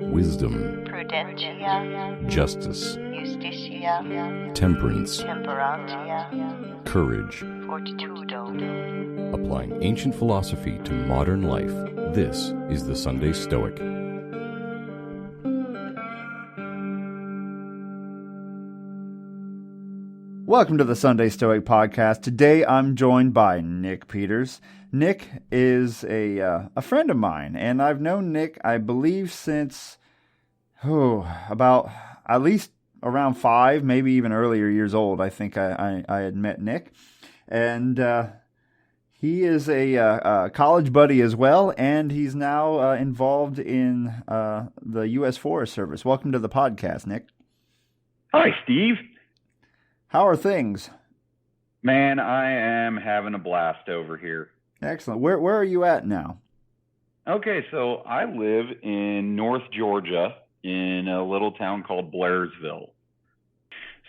wisdom, prudentia, justice, justitia, temperance, temperantia, courage. fortitudo. Applying ancient philosophy to modern life, this is the Sunday Stoic. Welcome to the Sunday Stoic Podcast. Today I'm joined by Nick Peters. Nick is a friend of mine, and I've known Nick, I believe, since about at least around 5, maybe even earlier years old. I think I had met Nick, and he is a college buddy as well, and he's now involved in the U.S. Forest Service. Welcome to the podcast, Nick. Hi, Steve. How are things? Man, I am having a blast over here. Excellent. Where are you at now? Okay, so I live in North Georgia in a little town called Blairsville.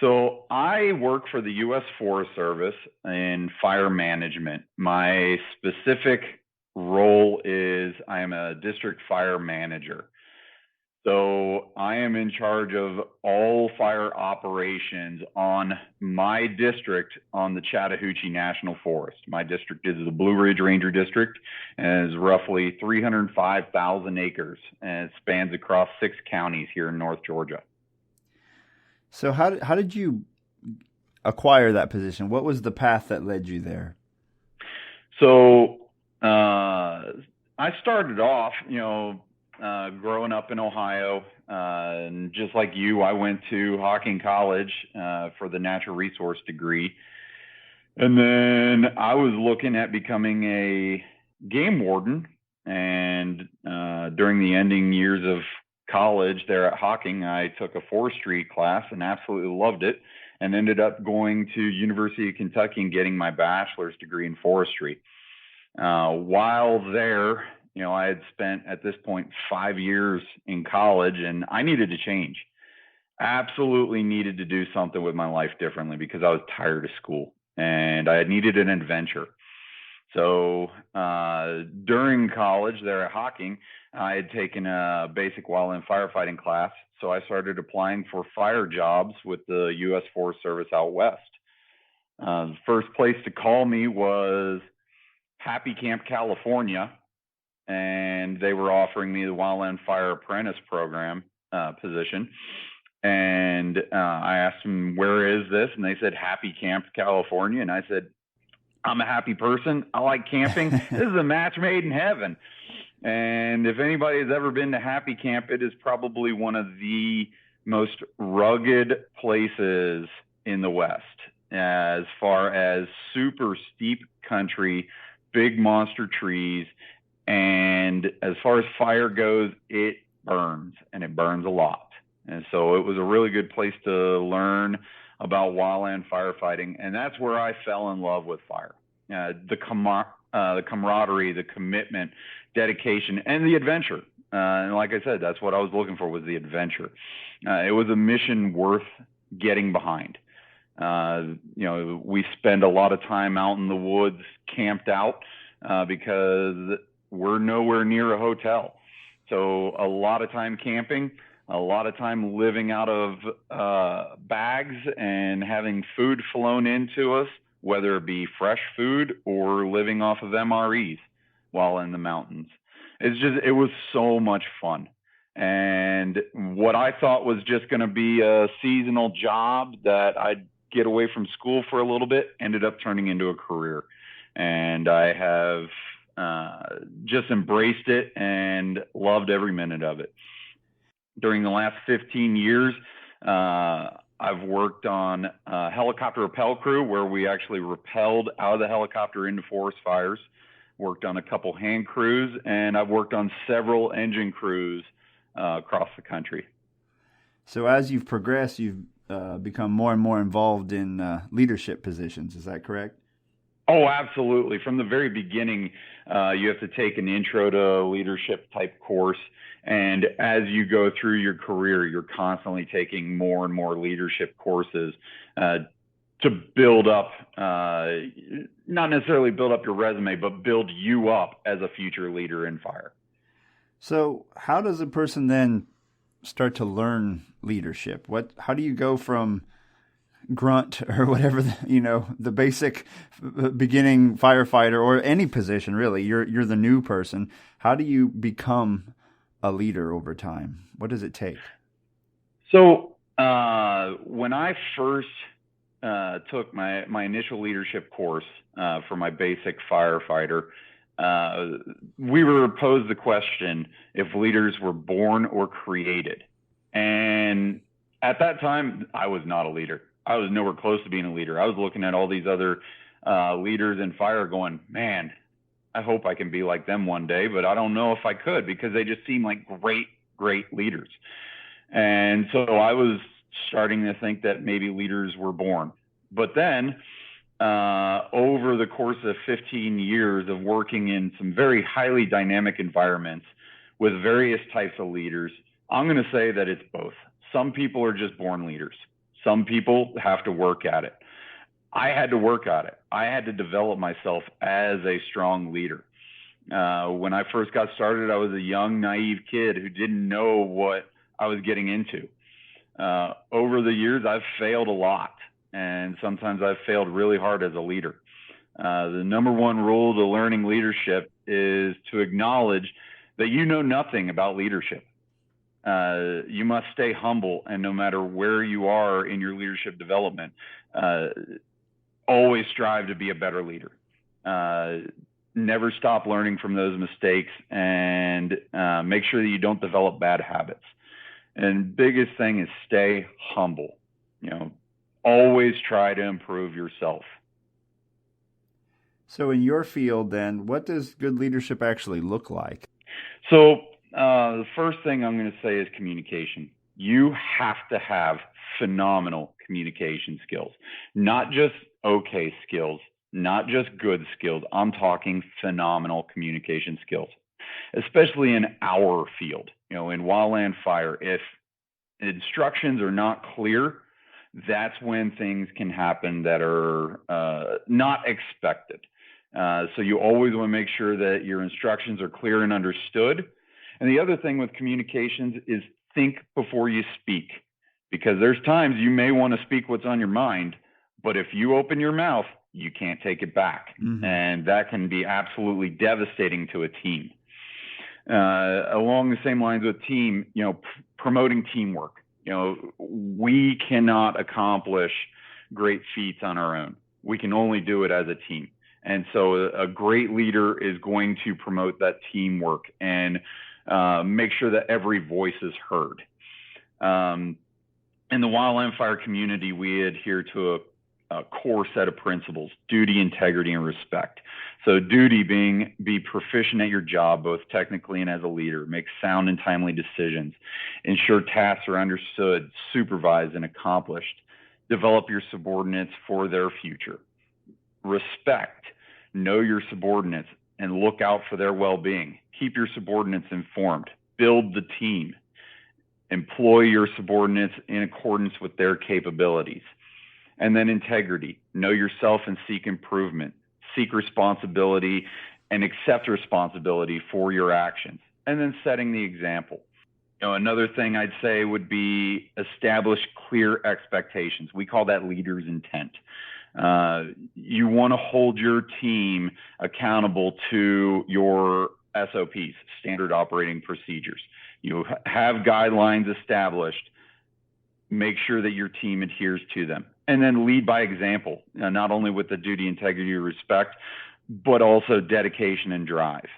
So I work for the U.S. Forest Service in fire management. My specific role is I am a district fire manager. So I am in charge of all fire operations on my district on the Chattahoochee National Forest. My district is the Blue Ridge Ranger District and is roughly 305,000 acres, and it spans across 6 counties here in North Georgia. So how did you acquire that position? What was the path that led you there? So I started off, growing up in Ohio, and just like you, I went to Hocking College for the natural resource degree. And then I was looking at becoming a game warden. And during the ending years of college there at Hocking, I took a forestry class and absolutely loved it, and ended up going to University of Kentucky and getting my bachelor's degree in forestry. While there, I had spent at this point 5 years in college, and I needed to change. Absolutely needed to do something with my life differently because I was tired of school and I had needed an adventure. So during college there at Hocking, I had taken a basic wildland firefighting class. So I started applying for fire jobs with the U.S. Forest Service out west. The first place to call me was Happy Camp, California. And they were offering me the Wildland Fire Apprentice program position. And I asked them, where is this? And they said, Happy Camp, California. And I said, I'm a happy person. I like camping. This is a match made in heaven. And if anybody has ever been to Happy Camp, it is probably one of the most rugged places in the West, as far as super steep country, big monster trees. And as far as fire goes, it burns, and it burns a lot. And so it was a really good place to learn about wildland firefighting. And that's where I fell in love with fire. The camaraderie, the commitment, dedication, and the adventure. And like I said, that's what I was looking for, was the adventure. It was a mission worth getting behind. We spend a lot of time out in the woods, camped out, because we're nowhere near a hotel. So a lot of time camping, a lot of time living out of bags and having food flown into us, whether it be fresh food or living off of MREs while in the mountains. It was so much fun. And what I thought was just going to be a seasonal job that I'd get away from school for a little bit ended up turning into a career. And I have just embraced it and loved every minute of it. During the last 15 years, I've worked on a helicopter rappel crew where we actually rappelled out of the helicopter into forest fires, worked on a couple hand crews, and I've worked on several engine crews across the country. So as you've progressed, you've become more and more involved in leadership positions. Is that correct? Oh, absolutely. From the very beginning, you have to take an intro to leadership type course. And as you go through your career, you're constantly taking more and more leadership courses to build up, not necessarily build up your resume, but build you up as a future leader in fire. So how does a person then start to learn leadership? How do you go from grunt or whatever, the basic beginning firefighter or any position really? You're the new person. How do you become a leader over time? What does it take? So when I first took my initial leadership course for my basic firefighter, we were posed the question if leaders were born or created. And at that time, I was not a leader. I was nowhere close to being a leader. I was looking at all these other leaders in fire going, man, I hope I can be like them one day, but I don't know if I could, because they just seem like great leaders. And so I was starting to think that maybe leaders were born. But then over the course of 15 years of working in some very highly dynamic environments with various types of leaders, I'm going to say that it's both. Some people are just born leaders. Some people have to work at it. I had to work at it. I had to develop myself as a strong leader. When I first got started, I was a young, naive kid who didn't know what I was getting into. Over the years, I've failed a lot, and sometimes I've failed really hard as a leader. The number one rule to learning leadership is to acknowledge that you know nothing about leadership. You must stay humble, and no matter where you are in your leadership development, always strive to be a better leader. Never stop learning from those mistakes, and make sure that you don't develop bad habits. And biggest thing is stay humble. Always try to improve yourself. So in your field then, what does good leadership actually look like? So the first thing I'm going to say is communication. You have to have phenomenal communication skills, not just okay skills, not just good skills. I'm talking phenomenal communication skills, especially in our field. In wildland fire, if instructions are not clear, that's when things can happen that are not expected. So you always want to make sure that your instructions are clear and understood. And the other thing with communications is think before you speak, because there's times you may want to speak what's on your mind, but if you open your mouth, you can't take it back. Mm-hmm. And that can be absolutely devastating to a team. Along the same lines with team, promoting teamwork. We cannot accomplish great feats on our own. We can only do it as a team. And so a great leader is going to promote that teamwork and make sure that every voice is heard. In the wildland fire community, we adhere to a core set of principles: duty, integrity, and respect. So duty being be proficient at your job, both technically and as a leader, make sound and timely decisions, ensure tasks are understood, supervised, and accomplished, develop your subordinates for their future. Respect, know your subordinates and look out for their well-being. Keep your subordinates informed, build the team, employ your subordinates in accordance with their capabilities. And then integrity, know yourself and seek improvement, seek responsibility and accept responsibility for your actions. And then setting the example. Another thing I'd say would be establish clear expectations. We call that leader's intent. You want to hold your team accountable to your SOPs, standard operating procedures. You have guidelines established. Make sure that your team adheres to them. And then lead by example, not only with the duty, integrity, respect, but also dedication and drive.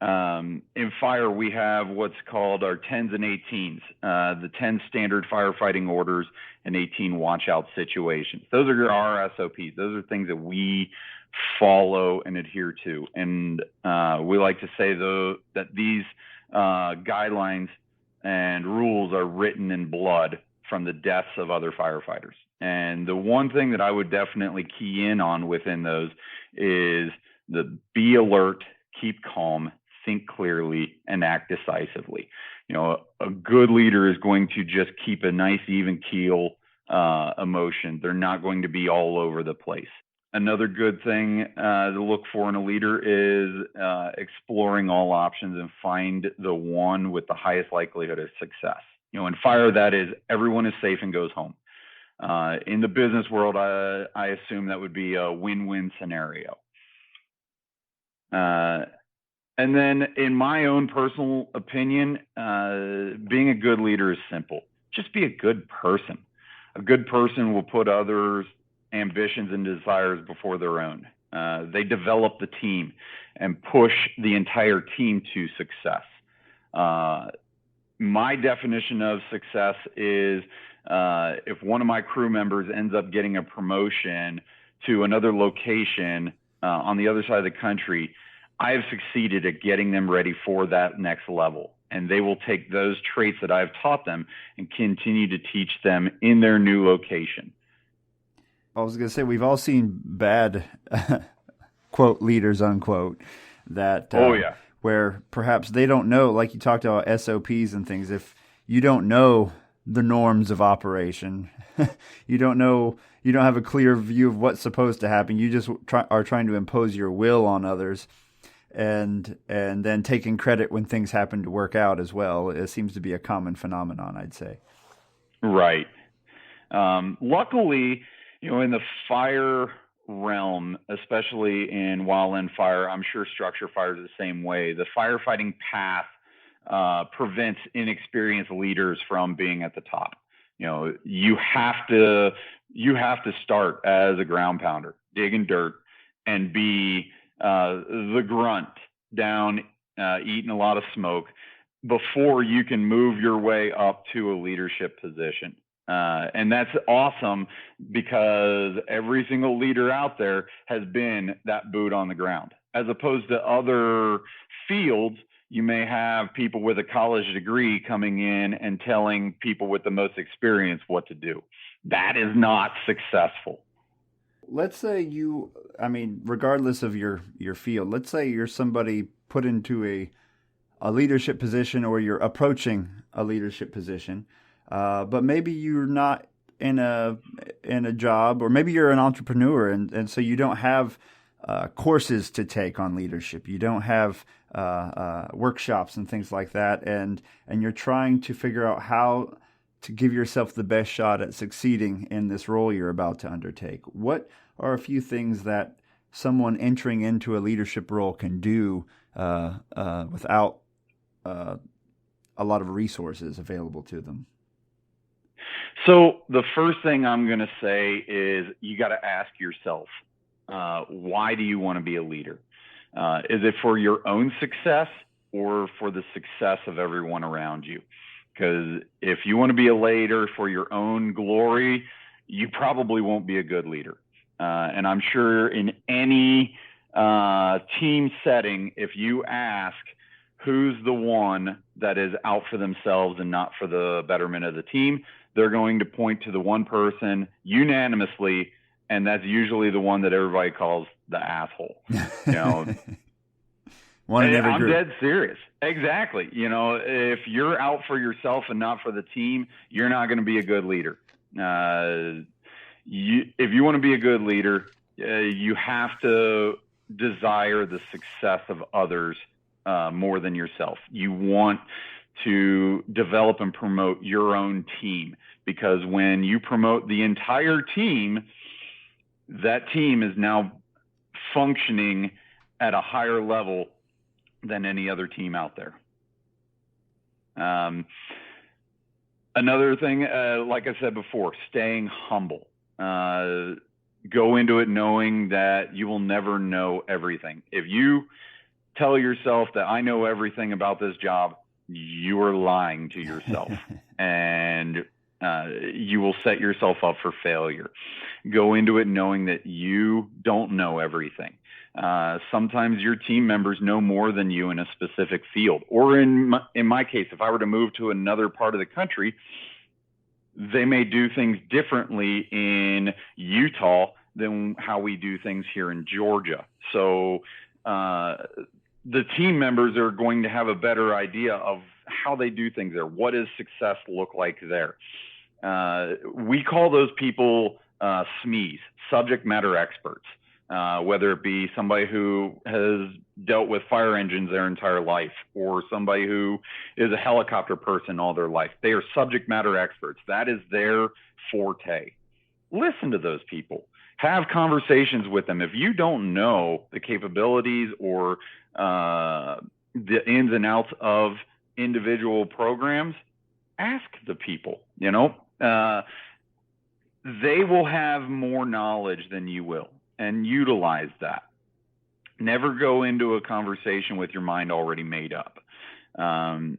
In fire, we have what's called our 10s and 18s, the 10 standard firefighting orders and 18 watch out situations. Those are our SOPs. Those are things that we follow and adhere to. And we like to say, though, that these guidelines and rules are written in blood from the deaths of other firefighters. And the one thing that I would definitely key in on within those is the be alert, keep calm, think clearly, and act decisively. A good leader is going to just keep a nice even keel emotion. They're not going to be all over the place. Another good thing to look for in a leader is exploring all options and find the one with the highest likelihood of success. In fire, that is everyone is safe and goes home. In the business world, I assume that would be a win-win scenario. And then in my own personal opinion, being a good leader is simple. Just be a good person. A good person will put others' ambitions and desires before their own. They develop the team and push the entire team to success. My definition of success is if one of my crew members ends up getting a promotion to another location on the other side of the country, I have succeeded at getting them ready for that next level. And they will take those traits that I've taught them and continue to teach them in their new location. I was going to say, we've all seen bad, quote, leaders, unquote, that where perhaps they don't know, like you talked about SOPs and things. If you don't know the norms of operation, you don't have a clear view of what's supposed to happen. You just are trying to impose your will on others. And then taking credit when things happen to work out as well. It seems to be a common phenomenon, I'd say. Right. Luckily, in the fire realm, especially in wildland fire, I'm sure structure fire is the same way. The firefighting path prevents inexperienced leaders from being at the top. You have to start as a ground pounder, digging dirt, and be the grunt down, eating a lot of smoke before you can move your way up to a leadership position. And that's awesome because every single leader out there has been that boot on the ground. As opposed to other fields, you may have people with a college degree coming in and telling people with the most experience what to do. That is not successful. Let's say regardless of your field, let's say you're somebody put into a leadership position, or you're approaching a leadership position, but maybe you're not in a job, or maybe you're an entrepreneur, and so you don't have courses to take on leadership. You don't have workshops and things like that, and you're trying to figure out how to give yourself the best shot at succeeding in this role you're about to undertake. What are a few things that someone entering into a leadership role can do without a lot of resources available to them? So the first thing I'm going to say is you got to ask yourself, why do you want to be a leader? Is it for your own success or for the success of everyone around you? Because if you want to be a leader for your own glory, you probably won't be a good leader. And I'm sure in any team setting, if you ask who's the one that is out for themselves and not for the betterment of the team, they're going to point to the one person unanimously, and that's usually the one that everybody calls the asshole. One in every I'm group. dead serious. Exactly. If you're out for yourself and not for the team, you're not going to be a good leader. If you want to be a good leader, you have to desire the success of others more than yourself. You want to develop and promote your own team, because when you promote the entire team, that team is now functioning at a higher level than any other team out there. Another thing, like I said before, staying humble. Go into it knowing that you will never know everything. If you tell yourself that I know everything about this job, you are lying to yourself, and you will set yourself up for failure. Go into it knowing that you don't know everything. Sometimes your team members know more than you in a specific field. Or in my case, if I were to move to another part of the country, they may do things differently in Utah than how we do things here in Georgia. So the team members are going to have a better idea of how they do things there. What does success look like there? We call those people SMEs, subject matter experts. whether it be somebody who has dealt with fire engines their entire life or somebody who is a helicopter person all their life. They are subject matter experts. That is their forte. Listen to those people. Have conversations with them. If you don't know the capabilities or the ins and outs of individual programs, ask the people. They will have more knowledge than you will, and utilize that. Never go into a conversation with your mind already made up. And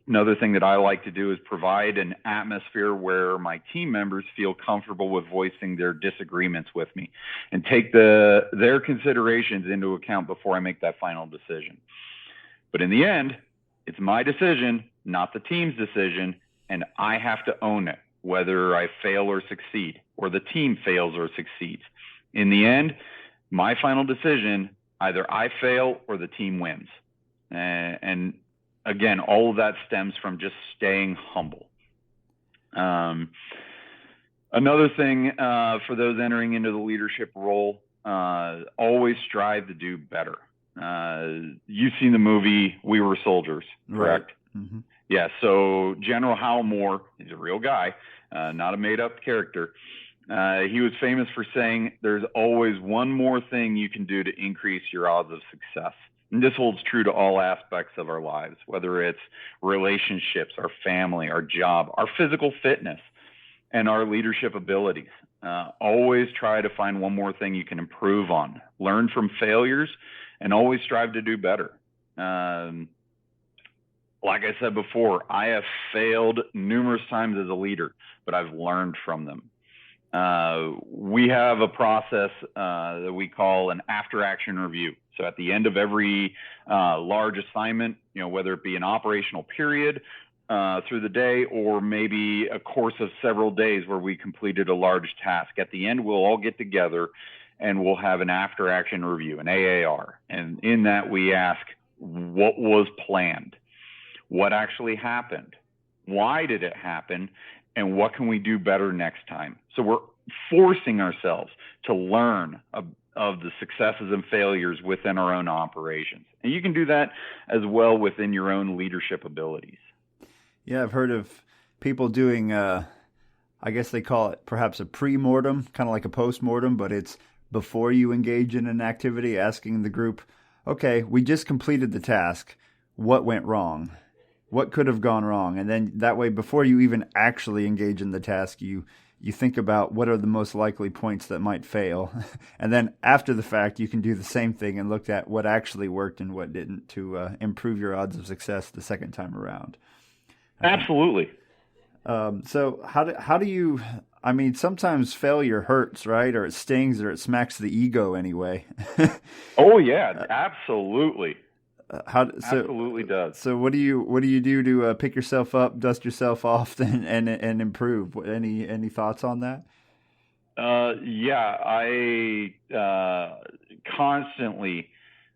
another thing that I like to do is provide an atmosphere where my team members feel comfortable with voicing their disagreements with me and take their considerations into account before I make that final decision. But in the end, it's my decision, not the team's decision, and I have to own it, whether I fail or succeed, or the team fails or succeeds. In the end, my final decision, either I fail or the team wins. And again, all of that stems from just staying humble. Another thing for those entering into the leadership role, always strive to do better. You've seen the movie We Were Soldiers, correct? Right. Mm-hmm. Yeah, so General Hal Moore, he's a real guy, not a made-up character. He was famous for saying, there's always one more thing you can do to increase your odds of success. And this holds true to all aspects of our lives, whether it's relationships, our family, our job, our physical fitness, and our leadership abilities. Always try to find one more thing you can improve on. Learn from failures, and always strive to do better. Like I said before, I have failed numerous times as a leader, but I've learned from them. We have a process that we call an after-action review. So at the end of every large assignment, whether it be an operational period through the day or maybe a course of several days where we completed a large task, at the end we'll all get together and we'll have an after-action review, an AAR. And in that we ask, what was planned? What actually happened? Why did it happen? And what can we do better next time? So we're forcing ourselves to learn of the successes and failures within our own operations. And you can do that as well within your own leadership abilities. Yeah, I've heard of people doing, I guess they call it perhaps a premortem, kind of like a postmortem, but it's before you engage in an activity, asking the group, okay, we just completed the task. What went wrong? What could have gone wrong? And then that way, before you even actually engage in the task, you think about what are the most likely points that might fail. And then after the fact, you can do the same thing and look at what actually worked and what didn't to improve your odds of success the second time around. Absolutely. So how do you, I mean, sometimes failure hurts, right? Or it stings or it smacks the ego anyway. Oh, yeah, absolutely. Absolutely does. So what do you do to pick yourself up, dust yourself off, and improve? Any thoughts on that? Yeah, I constantly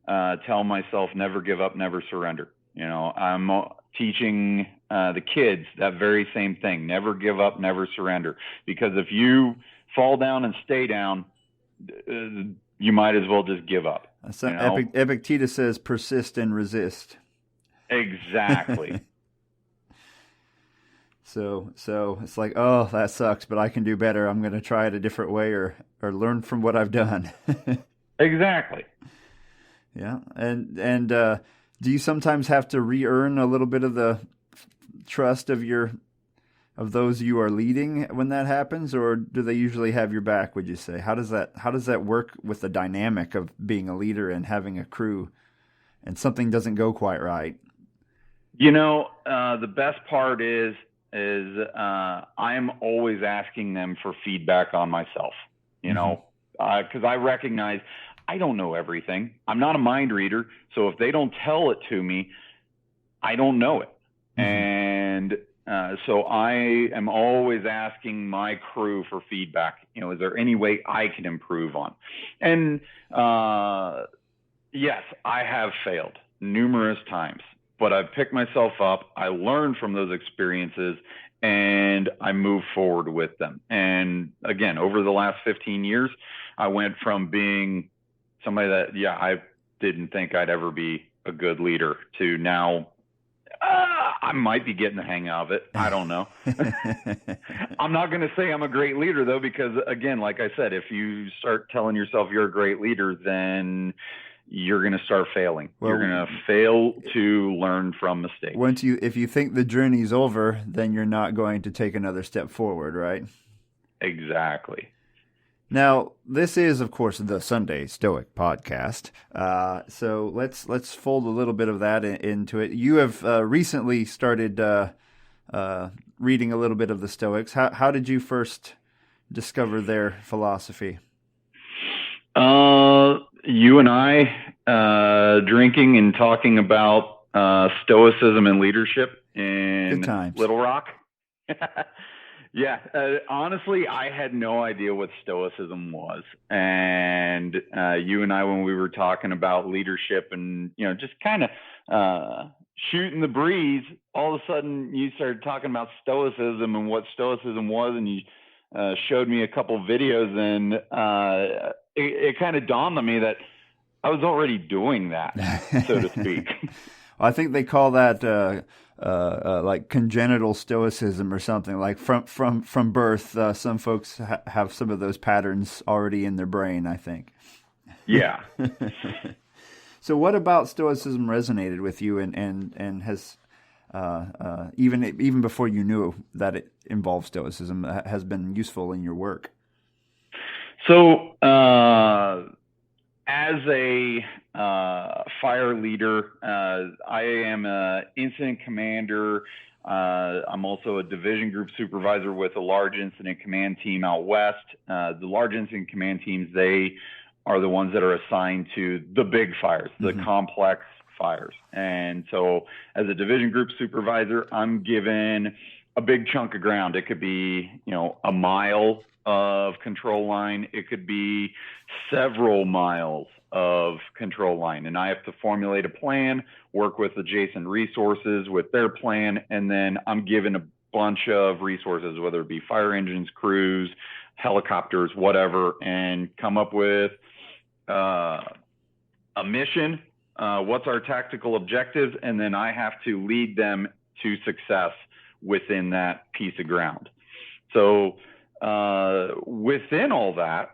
tell myself never give up, never surrender. I'm teaching the kids that very same thing: never give up, never surrender. Because if you fall down and stay down, you might as well just give up. So Epictetus says, persist and resist. Exactly. So it's like, oh, that sucks, but I can do better. I'm going to try it a different way or learn from what I've done. Exactly. Yeah. And do you sometimes have to re-earn a little bit of the trust of those you are leading when that happens, or do they usually have your back, would you say? How does that work with the dynamic of being a leader and having a crew and something doesn't go quite right? The best part is I'm always asking them for feedback on myself, because I recognize I don't know everything. I'm not a mind reader. So if they don't tell it to me, I don't know it. Mm-hmm. And so I am always asking my crew for feedback. Is there any way I can improve on? And yes, I have failed numerous times, but I picked myself up. I learned from those experiences and I moved forward with them. And again, over the last 15 years, I went from being somebody that, I didn't think I'd ever be a good leader to now I might be getting the hang of it. I don't know. I'm not going to say I'm a great leader, though, because, again, like I said, if you start telling yourself you're a great leader, then you're going to start failing. Well, you're going to fail to learn from mistakes. If you think the journey's over, then you're not going to take another step forward, right? Exactly. Now, this is, of course, the Sunday Stoic podcast. So let's fold a little bit of that into it. You have recently started reading a little bit of the Stoics. How did you first discover their philosophy? You and I drinking and talking about Stoicism and leadership in Little Rock. Yeah, honestly, I had no idea what Stoicism was. And you and I, when we were talking about leadership and, just kind of shooting the breeze, all of a sudden you started talking about Stoicism and what Stoicism was. And you showed me a couple videos, and it kind of dawned on me that I was already doing that, so to speak. I think they call that like congenital stoicism or something. Like from birth, some folks have some of those patterns already in their brain, I think. Yeah. So what about Stoicism resonated with you and has even before you knew that it involved Stoicism has been useful in your work? So as a fire leader, I am an incident commander. I'm also a division group supervisor with a large incident command team out west. The large incident command teams, they are the ones that are assigned to the big fires, the complex fires. And so as a division group supervisor, I'm given a big chunk of ground. It could be, a mile of control line. It could be several miles of control line. And I have to formulate a plan, work with adjacent resources with their plan, and then I'm given a bunch of resources, whether it be fire engines, crews, helicopters, whatever, and come up with a mission. What's our tactical objectives? And then I have to lead them to success within that piece of ground. So within all that,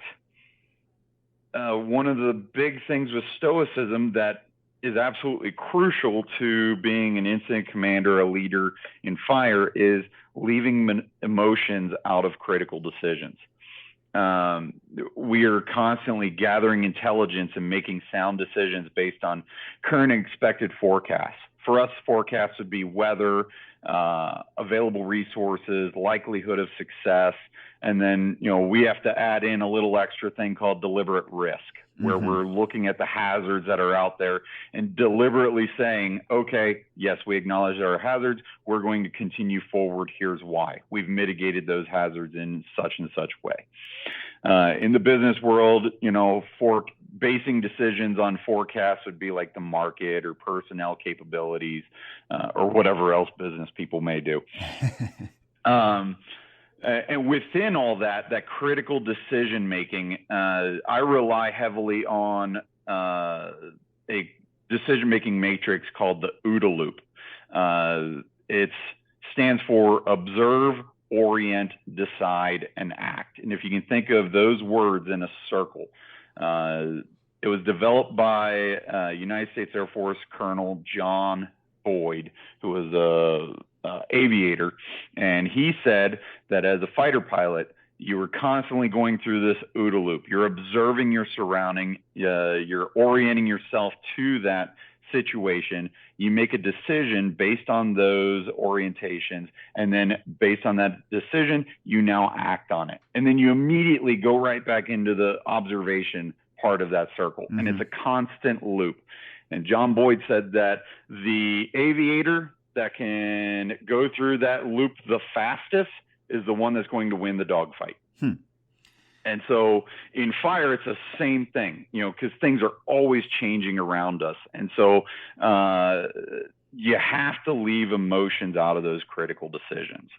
one of the big things with Stoicism that is absolutely crucial to being an incident commander, a leader in fire, is leaving emotions out of critical decisions. We are constantly gathering intelligence and making sound decisions based on current and expected forecasts. For us, forecasts would be weather, available resources, likelihood of success, and then, we have to add in a little extra thing called deliberate risk, where we're looking at the hazards that are out there and deliberately saying, okay, yes, we acknowledge there are hazards. We're going to continue forward. Here's why. We've mitigated those hazards in such and such way. In the business world, basing decisions on forecasts would be like the market or personnel capabilities, or whatever else business people may do. And within all that critical decision making, I rely heavily on a decision making matrix called the OODA loop. It stands for observe, orient, decide, and act. And if you can think of those words in a circle, it was developed by United States Air Force Colonel John Boyd, who was a aviator, and he said that as a fighter pilot, you were constantly going through this OODA loop. You're observing your surrounding, you're orienting yourself to that situation. You make a decision based on those orientations, and then based on that decision, you now act on it. And then you immediately go right back into the observation part of that circle. And it's a constant loop. And John Boyd said that the aviator that can go through that loop the fastest is the one that's going to win the dogfight. And so in fire, it's the same thing, because things are always changing around us. And so you have to leave emotions out of those critical decisions.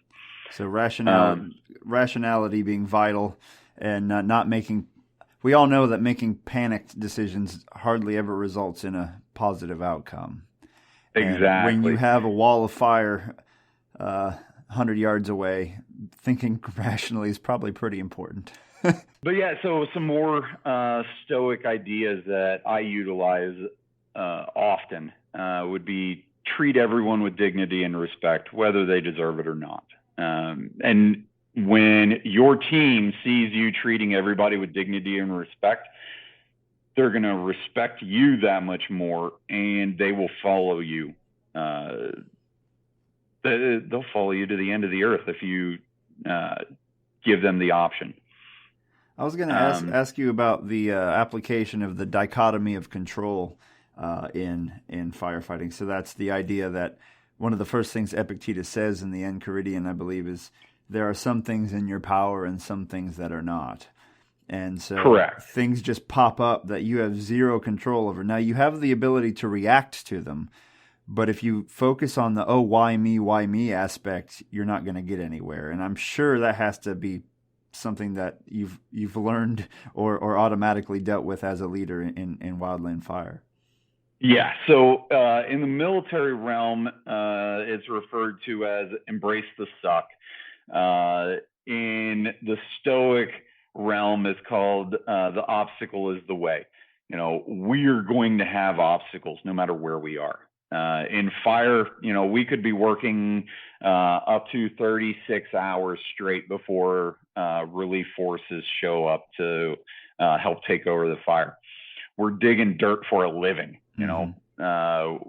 So rationality being vital, and not making. We all know that making panicked decisions hardly ever results in a positive outcome. Exactly. And when you have a wall of fire 100 yards away, thinking rationally is probably pretty important. But yeah, so some more Stoic ideas that I utilize often would be treat everyone with dignity and respect, whether they deserve it or not. And when your team sees you treating everybody with dignity and respect, they're going to respect you that much more, and they will follow you. They'll follow you to the end of the earth if you give them the option. I was going to ask you about the application of the dichotomy of control in firefighting. So that's the idea that one of the first things Epictetus says in the Enchiridion, I believe, is there are some things in your power and some things that are not. And so Correct. Things just pop up that you have zero control over. Now, you have the ability to react to them, but if you focus on the, why me aspect, you're not going to get anywhere. And I'm sure that has to be something that you've learned or automatically dealt with as a leader in wildland fire. Yeah. So in the military realm, it's referred to as embrace the suck. In the Stoic realm, it's called the obstacle is the way. We are going to have obstacles no matter where we are. In fire, we could be working up to 36 hours straight before relief forces show up to help take over the fire. We're digging dirt for a living,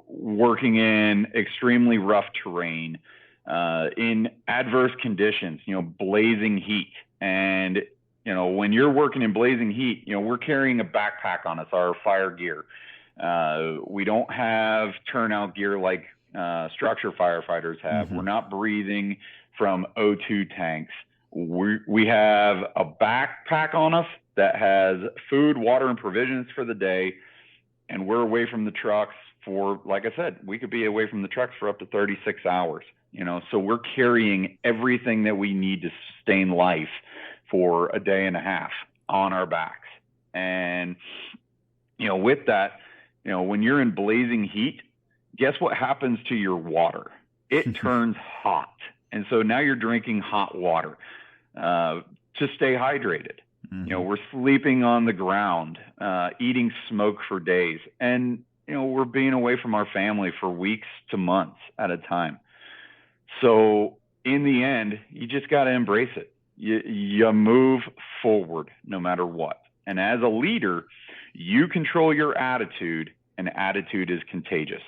working in extremely rough terrain, in adverse conditions, blazing heat. And, when you're working in blazing heat, we're carrying a backpack on us, our fire gear. We don't have turnout gear like structure firefighters have. Mm-hmm. We're not breathing from O2 tanks. We have a backpack on us that has food, water, and provisions for the day, and we're away from the trucks for, like I said, we could be away from the trucks for up to 36 hours. So we're carrying everything that we need to sustain life for a day and a half on our backs. And, with that, when you're in blazing heat, guess what happens to your water? It turns hot. And so now you're drinking hot water to stay hydrated. Mm-hmm. We're sleeping on the ground, eating smoke for days. And, we're being away from our family for weeks to months at a time. So in the end, you just got to embrace it. You move forward no matter what. And as a leader, you control your attitude, and attitude is contagious.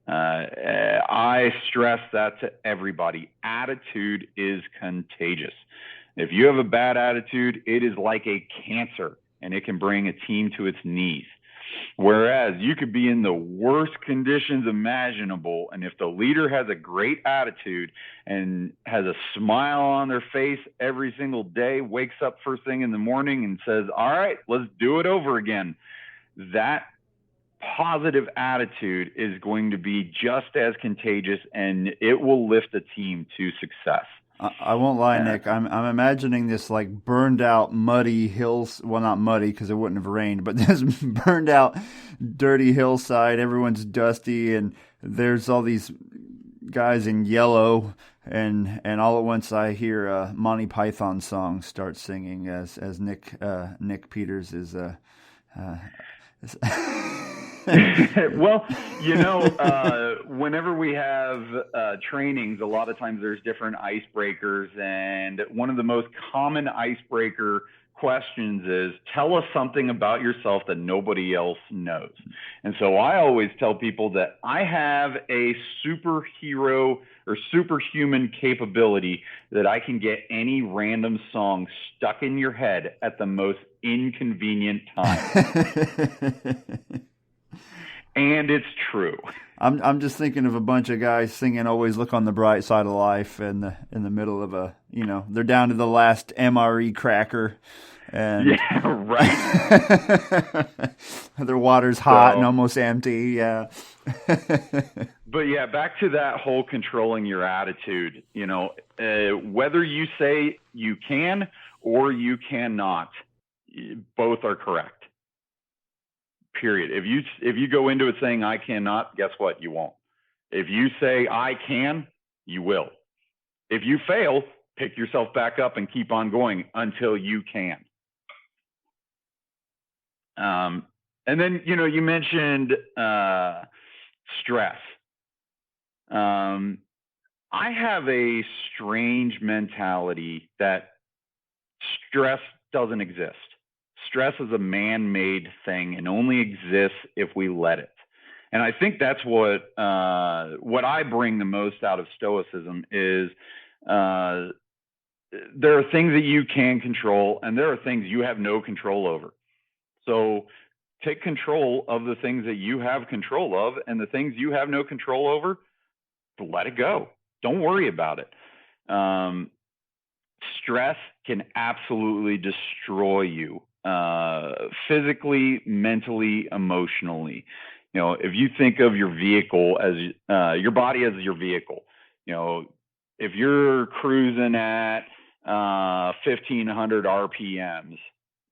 I stress that to everybody. Attitude is contagious. If you have a bad attitude, it is like a cancer, and it can bring a team to its knees. Whereas you could be in the worst conditions imaginable, and if the leader has a great attitude and has a smile on their face every single day, wakes up first thing in the morning and says, all right, let's do it over again, that positive attitude is going to be just as contagious, and it will lift a team to success. I won't lie, Nick. I'm imagining this like burned out, muddy hills. Well, not muddy because it wouldn't have rained, but this burned out, dirty hillside. Everyone's dusty, and there's all these guys in yellow, and all at once I hear a Monty Python song start singing as Nick Peters is. Well, whenever we have trainings, a lot of times there's different icebreakers, and one of the most common icebreaker questions is, tell us something about yourself that nobody else knows. And so I always tell people that I have a superhero or superhuman capability that I can get any random song stuck in your head at the most inconvenient time. And it's true. I'm just thinking of a bunch of guys singing "Always Look on the Bright Side of Life" in the middle of they're down to the last MRE cracker, And Yeah, right. the water's hot and almost empty. Yeah. But yeah, back to that whole controlling your attitude. Whether you say you can or you cannot, both are correct. Period. If you go into it saying I cannot, guess what? You won't. If you say I can, you will. If you fail, pick yourself back up and keep on going until you can. And then, you mentioned stress. I have a strange mentality that stress doesn't exist. Stress is a man-made thing and only exists if we let it. And I think that's what I bring the most out of Stoicism is there are things that you can control and there are things you have no control over. So take control of the things that you have control of, and the things you have no control over, let it go. Don't worry about it. Stress can absolutely destroy you physically, mentally, emotionally. If you think of your vehicle as your body as your vehicle, if you're cruising at 1,500 RPMs,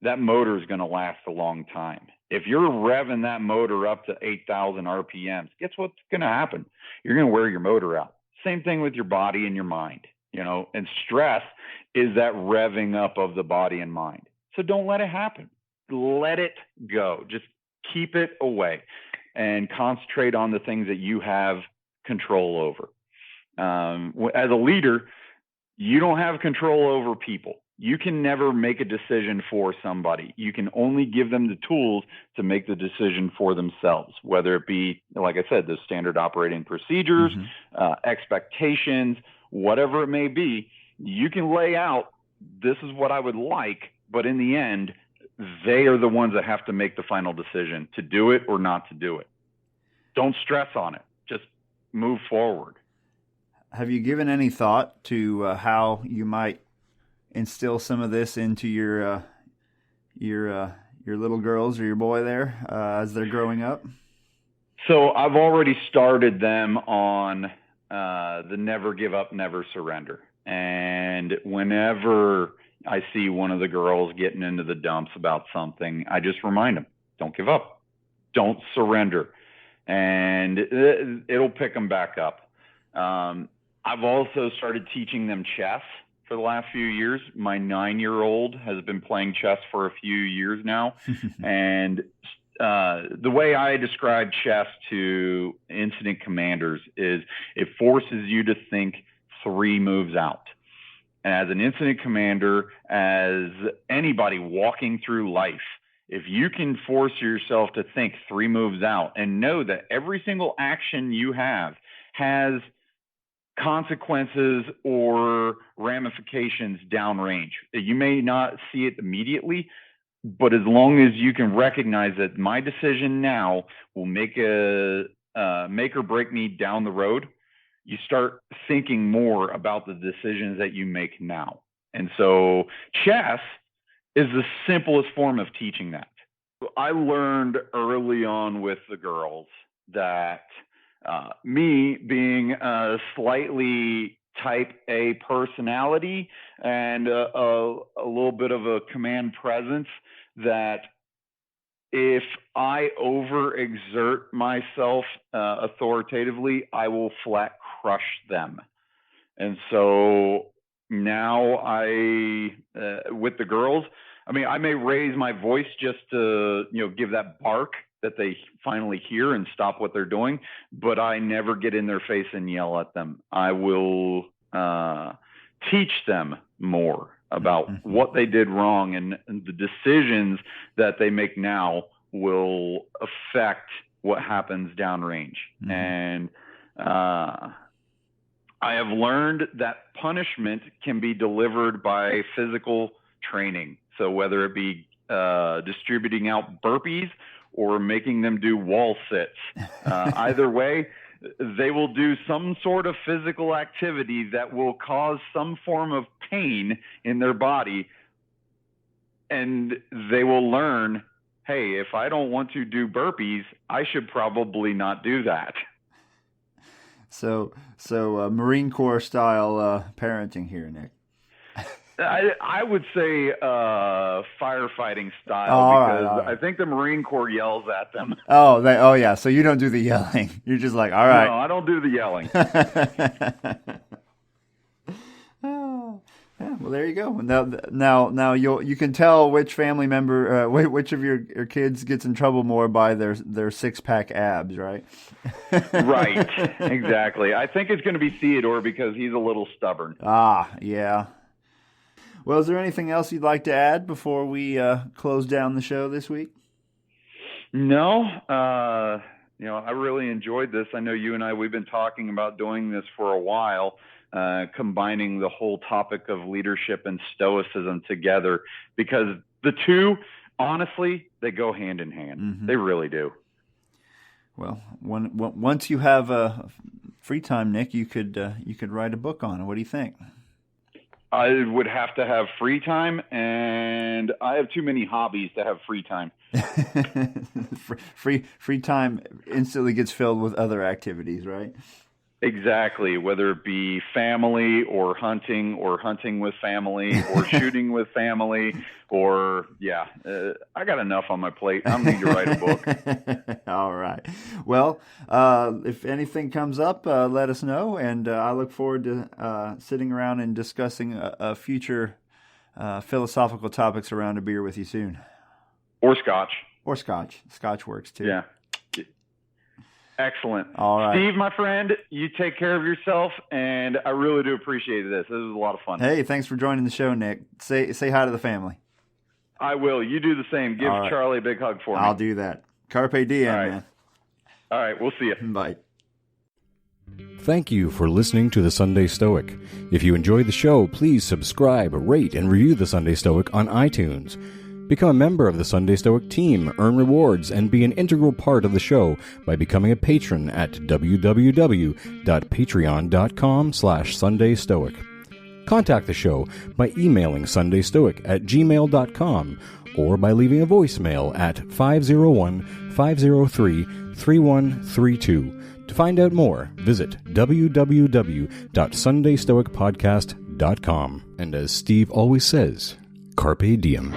that motor is going to last a long time. If you're revving that motor up to 8,000 RPMs, guess what's going to happen? You're going to wear your motor out. Same thing with your body and your mind, and stress is that revving up of the body and mind. So don't let it happen. Let it go. Just keep it away and concentrate on the things that you have control over. As a leader, you don't have control over people. You can never make a decision for somebody. You can only give them the tools to make the decision for themselves, whether it be, like I said, the standard operating procedures, expectations, whatever it may be. You can lay out, this is what I would like, but in the end, they are the ones that have to make the final decision to do it or not to do it. Don't stress on it. Just move forward. Have you given any thought to how you might instill some of this into your little girls or your boy there as they're growing up? So I've already started them on the never give up, never surrender. And whenever I see one of the girls getting into the dumps about something, I just remind them, don't give up, don't surrender. And it'll pick them back up. I've also started teaching them chess for the last few years. My 9-year-old has been playing chess for a few years now. And the way I describe chess to incident commanders is it forces you to think 3 moves out. And as an incident commander, as anybody walking through life, if you can force yourself to think 3 moves out and know that every single action you have has consequences or ramifications downrange. You may not see it immediately, but as long as you can recognize that my decision now will make or break me down the road, you start thinking more about the decisions that you make now. And so chess is the simplest form of teaching that. I learned early on with the girls that me being a slightly type A personality and a little bit of a command presence, that if I overexert myself authoritatively, I will flat crush them. And so now with the girls, I may raise my voice just to, give that bark that they finally hear and stop what they're doing, but I never get in their face and yell at them. I will teach them more about what they did wrong, and the decisions that they make now will affect what happens downrange. And I have learned that punishment can be delivered by physical training. So whether it be distributing out burpees or making them do wall sits, either way, they will do some sort of physical activity that will cause some form of pain in their body. and they will learn, hey, if I don't want to do burpees, I should probably not do that. So Marine Corps style parenting here, Nick. I would say firefighting style, all because right. I think the Marine Corps yells at them. Oh yeah. So you don't do the yelling. You're just like, all right. No, I don't do the yelling. Yeah, well, there you go. Now you can tell which family member, which of your kids gets in trouble more by their 6-pack abs, right? Right, exactly. I think it's going to be Theodore because he's a little stubborn. Ah, yeah. Well, is there anything else you'd like to add before we close down the show this week? No, I really enjoyed this. I know you and we've been talking about doing this for a while. Combining the whole topic of leadership and Stoicism together, because the two, honestly, they go hand in hand. Mm-hmm. They really do. Well, once you have free time, Nick, you could write a book on it. What do you think? I would have to have free time, and I have too many hobbies to have free time. Free time instantly gets filled with other activities, right? Exactly, whether it be family or hunting with family or shooting with family or, I got enough on my plate. I don't need to write a book. All right. Well, if anything comes up, let us know, and I look forward to sitting around and discussing future philosophical topics around a beer with you soon. Or scotch. Scotch works too. Yeah. Excellent. All right. Steve, my friend, you take care of yourself, and I really do appreciate this. This was a lot of fun. Hey, thanks for joining the show, Nick. Say hi to the family. I will. You do the same. Give Charlie a big hug for me. I'll do that. Carpe diem, man. All right, we'll see you. Bye. Thank you for listening to The Sunday Stoic. If you enjoyed the show, please subscribe, rate, and review The Sunday Stoic on iTunes. Become a member of the Sunday Stoic team, earn rewards, and be an integral part of the show by becoming a patron at www.patreon.com/SundayStoic. Contact the show by emailing sundaystoic@gmail.com or by leaving a voicemail at 501-503-3132. To find out more, visit www.sundaystoicpodcast.com. And as Steve always says, Carpe Diem.